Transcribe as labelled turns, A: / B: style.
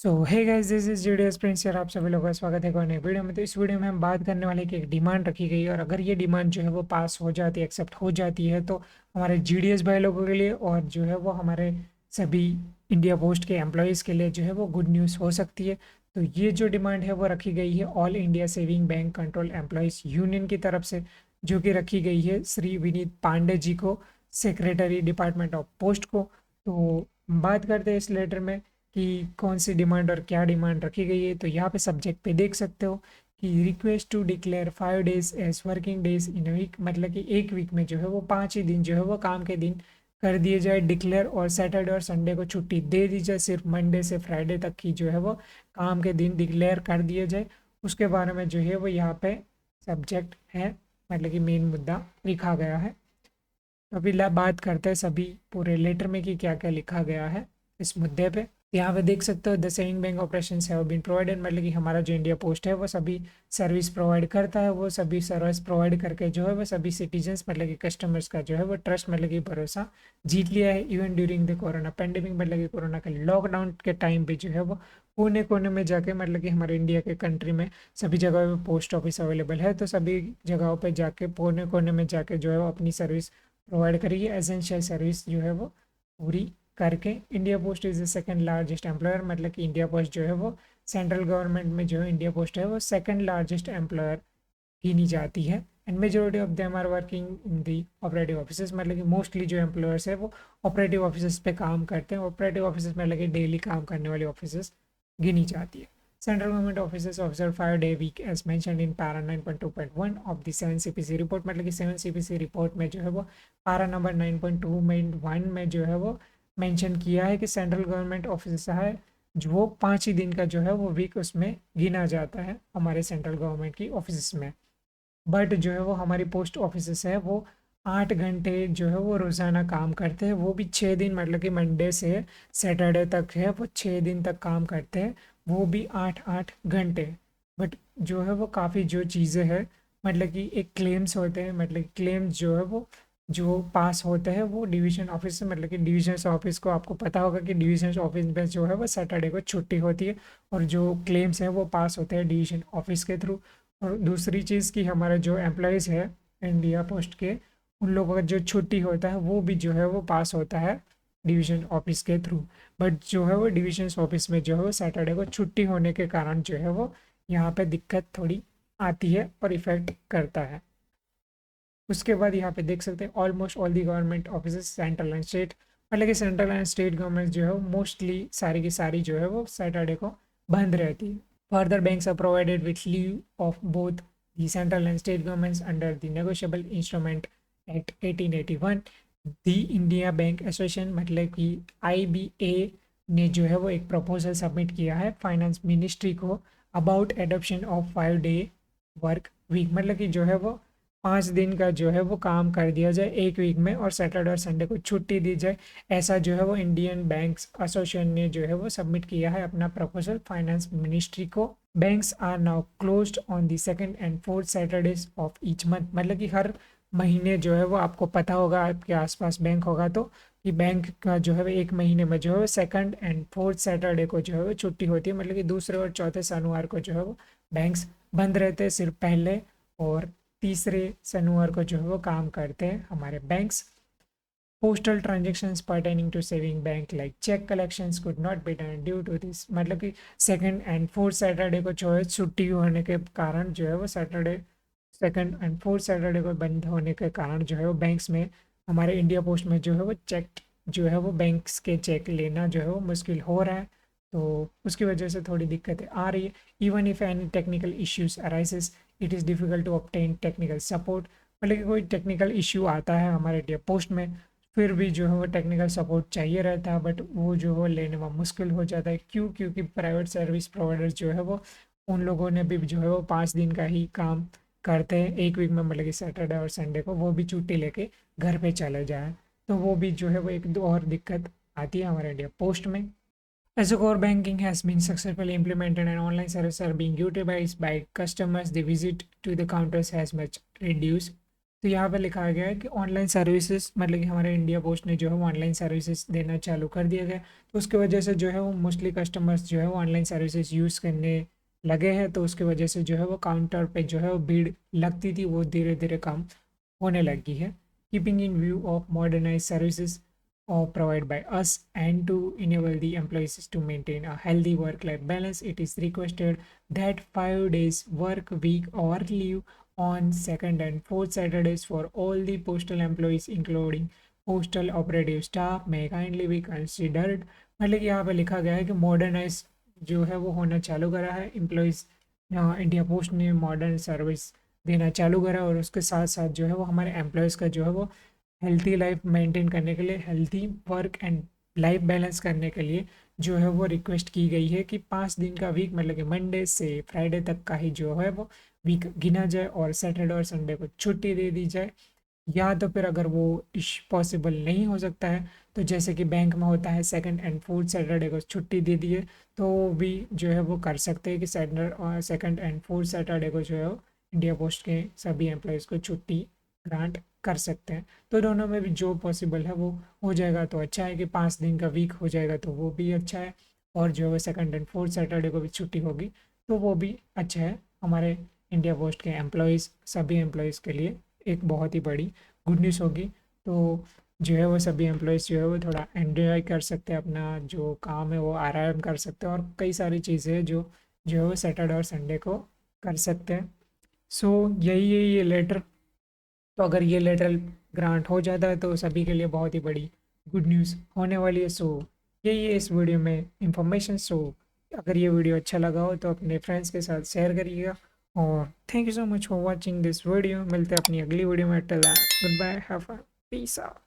A: So hey guys, this is GDS Prince यार, आप सभी लोगों का स्वागत है एक और नए वीडियो में। तो इस वीडियो में हम बात करने वाले कि एक डिमांड रखी गई है और अगर ये डिमांड जो है वो पास हो जाती है, एक्सेप्ट हो जाती है, तो हमारे जीडीएस भाई लोगों के लिए और जो है वो हमारे सभी इंडिया पोस्ट के एम्प्लॉयज़ के लिए जो है वो गुड न्यूज़ हो सकती है। तो ये जो डिमांड है वो रखी गई है all India saving bank control employees union की तरफ से, जो कि रखी गई है श्री विनीत पांडे जी को, सेक्रेटरी डिपार्टमेंट ऑफ पोस्ट को। तो बात करते हैं इस लेटर में कि कौन सी डिमांड और क्या डिमांड रखी गई है। तो यहाँ पे सब्जेक्ट पे देख सकते हो कि request to declare 5 days as working days in week, मतलब कि एक वीक में जो है वो 5 ही दिन जो है वो काम के दिन कर दिए जाए डिक्लेयर, और सैटरडे और संडे को छुट्टी दे दी जाए, सिर्फ मंडे से फ्राइडे तक की जो है वो काम के दिन डिक्लेयर कर दिए जाए। उसके बारे में जो है वो यहाँ पे सब्जेक्ट है, मतलब कि मेन मुद्दा लिखा गया है। तो अभी बात करते हैं सभी पूरे लेटर में कि क्या क्या लिखा गया है इस मुद्दे पे। यहाँ पे देख सकते हो the saving bank operation have been provided, मतलब कि हमारा जो इंडिया पोस्ट है वो सभी सर्विस प्रोवाइड करता है। वो सभी सर्विस प्रोवाइड करके जो है वो सभी सिटीजन्स, मतलब कि कस्टमर्स का जो है वो ट्रस्ट, मतलब कि भरोसा जीत लिया है। Even during the corona pandemic, मतलब कि कोरोना के लॉकडाउन के टाइम पे जो है वो कोने कोने में जाके, मतलब कि हमारे इंडिया के कंट्री में सभी जगह पे पोस्ट ऑफिस अवेलेबल है, तो सभी जगहों पे जाके कोने कोने में जाके जो है वो अपनी सर्विस प्रोवाइड करेगी। एसेंशियल सर्विस जो है वो पूरी करके। India post is the second largest employer, मतलब कि इंडिया पोस्ट जो है वो सेंट्रल गवर्नमेंट में जो है इंडिया पोस्ट है वो सेकंड लार्जेस्ट एम्प्लॉयर गिनी जाती है। And majority of them are working in the operative office, मतलब कि मोस्टली जो एम्प्लॉयर्स है वो ऑपरेटिव ऑफिस पे काम करते हैं। ऑपरेटिव ऑफिस में लगे डेली काम करने वाली ऑफिस गिनी जाती है। Central government offices observe 5-day week as mentioned in para 9.2.1 of the 7 CPC report, मतलब कि 7 CPC रिपोर्ट में जो है वो पारा नंबर 9.2.1 में जो है वो मेंशन किया है कि सेंट्रल गवर्नमेंट ऑफिस है जो वो 5 ही दिन का जो है वो वीक उसमें गिना जाता है हमारे सेंट्रल गवर्नमेंट की ऑफिस में। बट जो है वो हमारी पोस्ट ऑफिस है वो 8 घंटे जो है वो रोज़ाना काम करते हैं, वो भी 6 दिन, मतलब कि मंडे से सैटरडे तक है वो 6 दिन तक काम करते हैं, वो भी 8-8 घंटे। बट जो है वो काफ़ी जो चीज़ें हैं, मतलब कि एक क्लेम्स होते हैं, मतलब कि क्लेम्स जो है वो जो पास होते हैं वो डिवीज़न ऑफिस से, मतलब कि डिवीज़न ऑफिस को आपको पता होगा कि डिवीज़न ऑफिस में जो है वो सैटरडे को छुट्टी होती है, और जो क्लेम्स हैं वो पास होते हैं डिवीज़न ऑफिस के थ्रू। और दूसरी चीज़ कि हमारे जो एम्प्लॉयज़ है इंडिया पोस्ट के, उन लोगों का जो छुट्टी होता है वो भी जो है वो पास होता है डिवीज़न ऑफिस के थ्रू। बट जो है वो डिवीज़न ऑफिस में जो है वो सैटरडे को छुट्टी होने के कारण जो है वो यहाँ पे दिक्कत थोड़ी आती है और इफ़ेक्ट करता है। उसके बाद यहाँ पे देख सकते हैं almost all the government office central and state, मतलब कि सेंट्रल एंड स्टेट गवर्नमेंट जो है वो मोस्टली सारी की सारी जो है वो सैटरडे को बंद रहती है। Further banks are provided with leave of both the central and state governments under the negotiable instrument act 1881। The India bank association, मतलब कि IBA ने जो है वो एक प्रपोजल सबमिट किया है फाइनेंस मिनिस्ट्री को about adoption of 5-day work week, मतलब कि जो है वो 5 दिन का जो है वो काम कर दिया जाए एक वीक में, और सैटरडे और संडे को छुट्टी दी जाए। ऐसा जो है वो इंडियन बैंक्स एसोसिएशन ने जो है वो सबमिट किया है अपना प्रपोजल फाइनेंस मिनिस्ट्री को। Banks are now closed on the second and fourth Saturdays of each month, मतलब कि हर महीने जो है वो आपको पता होगा, आपके आसपास बैंक होगा तो, कि बैंक का जो है वो एक महीने में जो है सेकंड एंड फोर्थ सैटरडे को जो है वो छुट्टी होती है, मतलब कि दूसरे और चौथे शनिवार को जो है वो बैंक्स बंद रहते हैं सिर्फ पहले, और तीसरे शनिवार को जो है वो काम करते हैं हमारे banks. Postal transactions pertaining to saving bank like cheque collections could not be done due to this, मतलब कि सेकंड एंड फोर्थ सैटरडे को जो है छुट्टी होने के कारण जो है वो Saturday second and fourth Saturday को बंद होने के कारण जो है वो बैंक्स में, हमारे इंडिया पोस्ट में जो है वो चेक जो है वो बैंक्स के चेक लेना जो है वो मुश्किल हो रहा है। तो उसकी वजह से थोड़ी दिक्कतें आ रही है। Even if any technical issues arises it is difficult to obtain technical support, मतलब कि कोई टेक्निकल इश्यू आता है हमारे इंडिया पोस्ट में, फिर भी जो है वो टेक्निकल सपोर्ट चाहिए रहता है, बट वो जो है लेने में मुश्किल हो जाता है। क्यों? क्योंकि प्राइवेट सर्विस प्रोवाइडर्स जो है वो, उन लोगों ने भी जो है वो 5 दिन का ही काम करते हैं एक वीक में, मतलब कि सैटरडे और संडे को वो भी छुट्टी लेके घर पे चले जाए, तो वो भी जो है वो एक दो और दिक्कत आती है हमारे इंडिया पोस्ट में। As a core banking has been successfully implemented and online services are being utilized by customers, the visit to the counters has much reduced. तो यहाँ पे लिखा गया है कि ऑनलाइन सर्विसेज, मतलब कि हमारे इंडिया पोस्ट ने जो है वो ऑनलाइन सर्विसेज देना चालू कर दिया गया। तो उसकी वजह से जो है वो मोस्टली कस्टमर्स जो है वो ऑनलाइन सर्विसेज यूज़ करने लगे हैं। तो उसकी वजह से जो है वो काउंटर पे जो है वो भीड़ लगती थी, वो धीरे धीरे कम होने लगी है। Keeping in view of modernise services or provided by us and to enable the employees to maintain a healthy work-life balance, it is requested that 5 days work week or leave on second and fourth Saturdays for all the postal employees including postal operative staff may kindly be considered। मतलब कि यहाँ पे लिखा गया है कि modernise जो है वो होना चालू करा है। एम्प्लॉयज़ इंडिया पोस्ट ने मॉडर्न सर्विस देना चालू करा, और उसके साथ साथ जो है वो हमारे एम्प्लॉयज़ का जो है वो हेल्थी लाइफ मेंटेन करने के लिए, healthy work and life balance करने के लिए जो है वो रिक्वेस्ट की गई है कि 5 दिन का वीक, मतलब कि मंडे से फ्राइडे तक का ही जो है वो वीक गिना जाए और सैटरडे और संडे को छुट्टी दे दी जाए। या तो फिर अगर वो इश पॉसिबल नहीं हो सकता है, तो जैसे कि बैंक में होता है सेकंड एंड फोर्थ सैटरडे को छुट्टी दे दी है, तो वो भी जो है वो कर सकते हैं कि सैटरडे और सेकंड एंड फोर्थ सैटरडे को जो है वो इंडिया पोस्ट के सभी एम्प्लॉयज़ को छुट्टी ग्रांट कर सकते हैं। तो दोनों में भी जो पॉसिबल है वो हो जाएगा तो अच्छा है, कि 5 दिन का वीक हो जाएगा तो वो भी अच्छा है, और जो है सेकंड एंड फोर्थ सैटरडे को भी छुट्टी होगी तो वो भी अच्छा है। हमारे इंडिया पोस्ट के एम्प्लॉयज़, सभी एम्प्लॉयज़ के लिए एक बहुत ही बड़ी गुड न्यूज़ होगी। तो जो है वो सभी एम्प्लॉयज़ जो है वो थोड़ा एन्जॉय कर सकते हैं, अपना जो काम है वो आराम कर सकते हैं, और कई सारी चीज़ें हैं जो है वो सैटरडे और संडे को कर सकते हैं। सो यही है ये लेटर। तो अगर ये लेटर ग्रांट हो जाता है तो सभी के लिए बहुत ही बड़ी गुड न्यूज़ होने वाली है। सो यही है इस वीडियो में इंफॉर्मेशन। सो अगर ये वीडियो अच्छा लगा हो तो अपने फ्रेंड्स के साथ शेयर करिएगा, और thank you so much for watching this video. मिलते हैं अपनी अगली वीडियो में। Till then good bye, have fun, peace out.